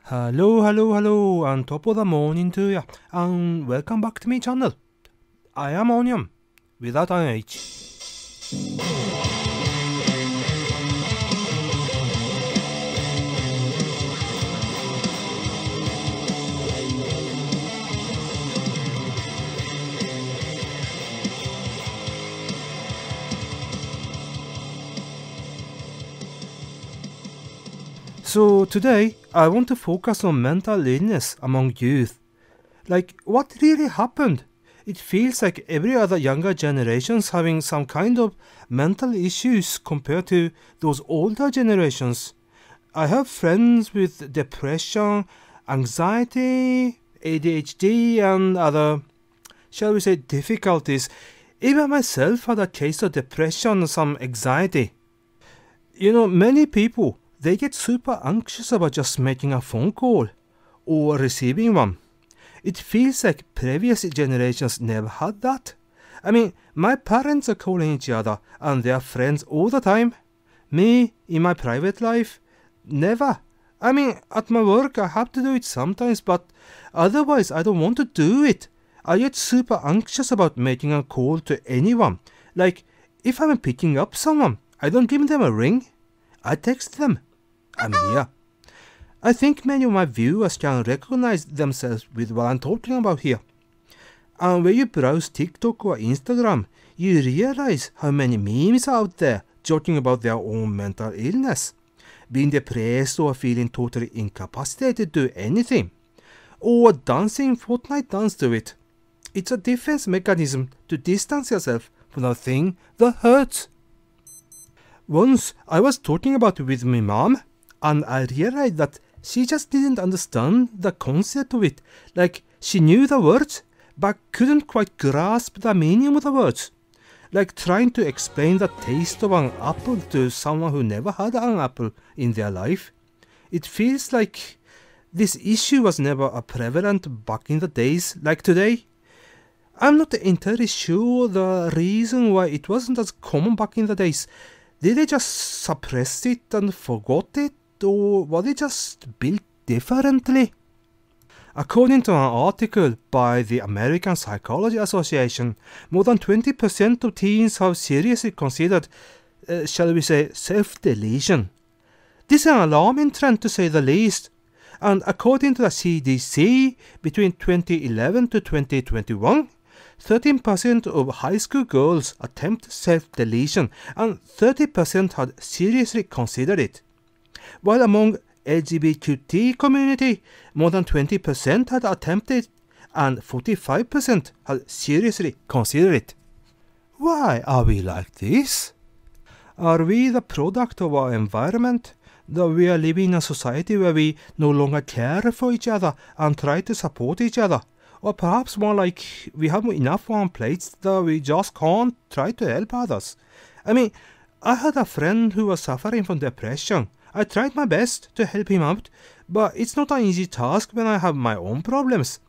Hello, and top of the morning to ya, and welcome back to my channel. I am Onion, without an H. So today, I want to focus on mental illness among youth. Like, what really happened? It feels like every other younger generation's having some kind of mental issues compared to those older generations. I have friends with depression, anxiety, ADHD and other, shall we say, difficulties. Even myself had a case of depression and some anxiety. You know, many people, they get super anxious about just making a phone call or receiving one. It feels like previous generations never had that. I mean, my parents are calling each other and their friends all the time. Me, in my private life, never. I mean, at my work I have to do it sometimes, but otherwise I don't want to do it. I get super anxious about making a call to anyone. Like, if I'm picking up someone, I don't give them a ring. I text them. I'm here. I think many of my viewers can recognize themselves with what I'm talking about here. And when you browse TikTok or Instagram, you realize how many memes are out there joking about their own mental illness, being depressed or feeling totally incapacitated to do anything, or dancing Fortnite dance to it. It's a defense mechanism to distance yourself from the thing that hurts. Once I was talking about it with my mom, and I realized that she just didn't understand the concept of it. Like, she knew the words, but couldn't quite grasp the meaning of the words. Like trying to explain the taste of an apple to someone who never had an apple in their life. It feels like this issue was never prevalent back in the days like today. I'm not entirely sure the reason why it wasn't as common back in the days. Did they just suppress it and forgot it? Or was it just built differently? According to an article by the American Psychology Association, more than 20% of teens have seriously considered, shall we say, self-deletion. This is an alarming trend to say the least, and according to the CDC, between 2011 to 2021, 13% of high school girls attempt self-deletion and 30% had seriously considered it. While among LGBT community, more than 20% had attempted and 45% had seriously considered it. Why are we like this? Are we the product of our environment? That we are living in a society where we no longer care for each other and try to support each other? Or perhaps more like we have enough on our plates that we just can't try to help others. I mean, I had a friend who was suffering from depression. I tried my best to help him out, but it's not an easy task when I have my own problems.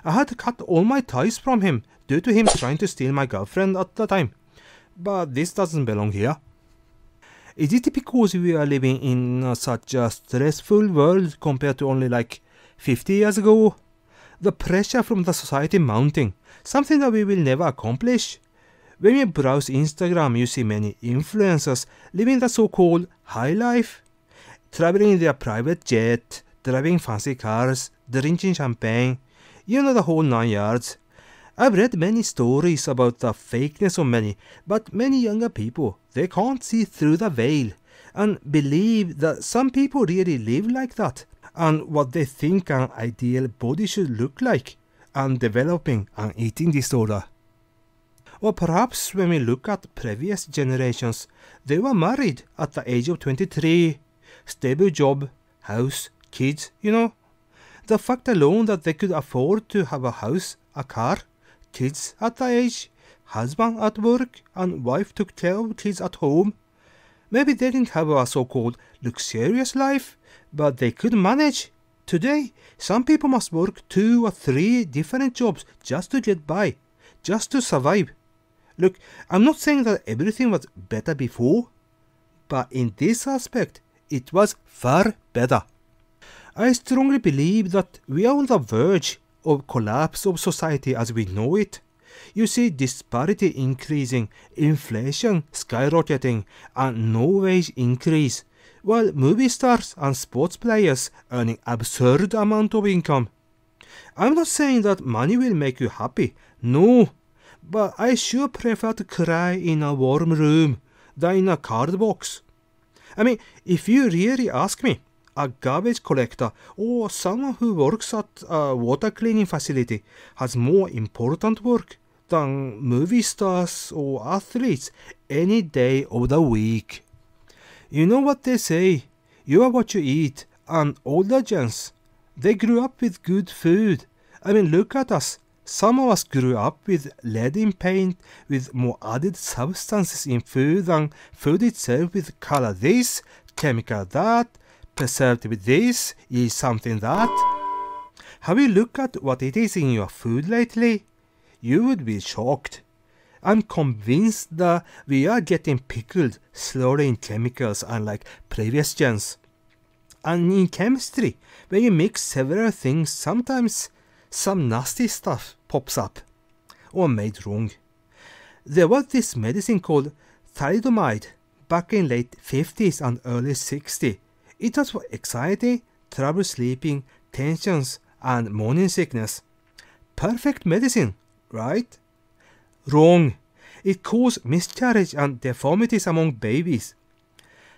I had to cut all my ties from him due to him trying to steal my girlfriend at the time. But this doesn't belong here. Is it because we are living in such a stressful world compared to only like 50 years ago? The pressure from the society mounting, something that we will never accomplish. When you browse Instagram, you see many influencers living the so-called high life. Traveling in their private jet, driving fancy cars, drinking champagne, you know, the whole 9 yards. I've read many stories about the fakeness of many, but many younger people, they can't see through the veil and believe that some people really live like that and what they think an ideal body should look like, and developing an eating disorder. Or perhaps when we look at previous generations, they were married at the age of 23, stable job, house, kids, you know. The fact alone that they could afford to have a house, a car, kids at the age, husband at work, and wife took care of kids at home. Maybe they didn't have a so-called luxurious life, but they could manage. Today, some people must work 2 or 3 different jobs just to get by, just to survive. Look, I'm not saying that everything was better before, but in this aspect, it was far better. I strongly believe that we are on the verge of collapse of society as we know it. You see disparity increasing, inflation skyrocketing, and no wage increase, while movie stars and sports players earning absurd amount of income. I'm not saying that money will make you happy, no, but I sure prefer to cry in a warm room than in a card box. I mean, if you really ask me, a garbage collector or someone who works at a water cleaning facility has more important work than movie stars or athletes any day of the week. You know what they say, you are what you eat, and older gents, they grew up with good food. I mean, look at us. Some of us grew up with lead in paint, with more added substances in food than food itself, with color this, chemical that, preservative this, is something that. Have you looked at what it is in your food lately? You would be shocked. I'm convinced that we are getting pickled slowly in chemicals unlike previous gens. And in chemistry, when you mix several things, sometimes some nasty stuff pops up, or made wrong. There was this medicine called thalidomide back in late 50s and early 60s. It was for anxiety, trouble sleeping, tensions, and morning sickness. Perfect medicine, right? Wrong. It caused miscarriage and deformities among babies.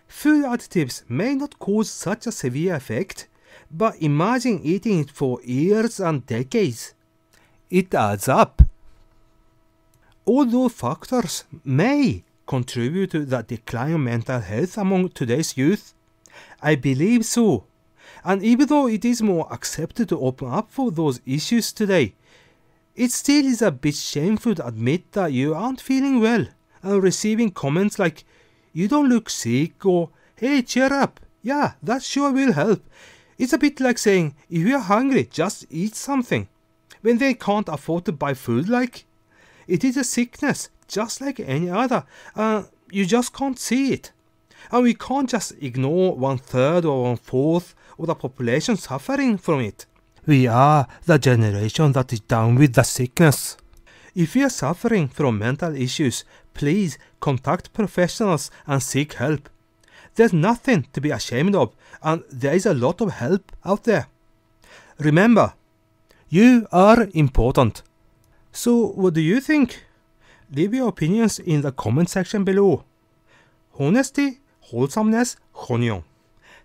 Food additives may not cause such a severe effect, but imagine eating it for years and decades. It adds up. All those factors may contribute to the decline of mental health among today's youth. I believe so. And even though it is more accepted to open up for those issues today, it still is a bit shameful to admit that you aren't feeling well and receiving comments like, "You don't look sick," or "Hey, cheer up, yeah, that sure will help." It's a bit like saying, if you're hungry, just eat something, when they can't afford to buy food like. It is a sickness, just like any other, you just can't see it. And we can't just ignore 1/3 or 1/4 of the population suffering from it. We are the generation that is down with the sickness. If you are suffering from mental issues, please contact professionals and seek help. There's nothing to be ashamed of, and there is a lot of help out there. Remember, you are important. So what do you think? Leave your opinions in the comment section below. Honesty, wholesomeness, Onion.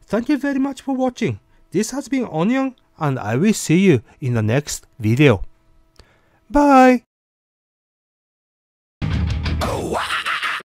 Thank you very much for watching. This has been Onion, and I will see you in the next video. Bye!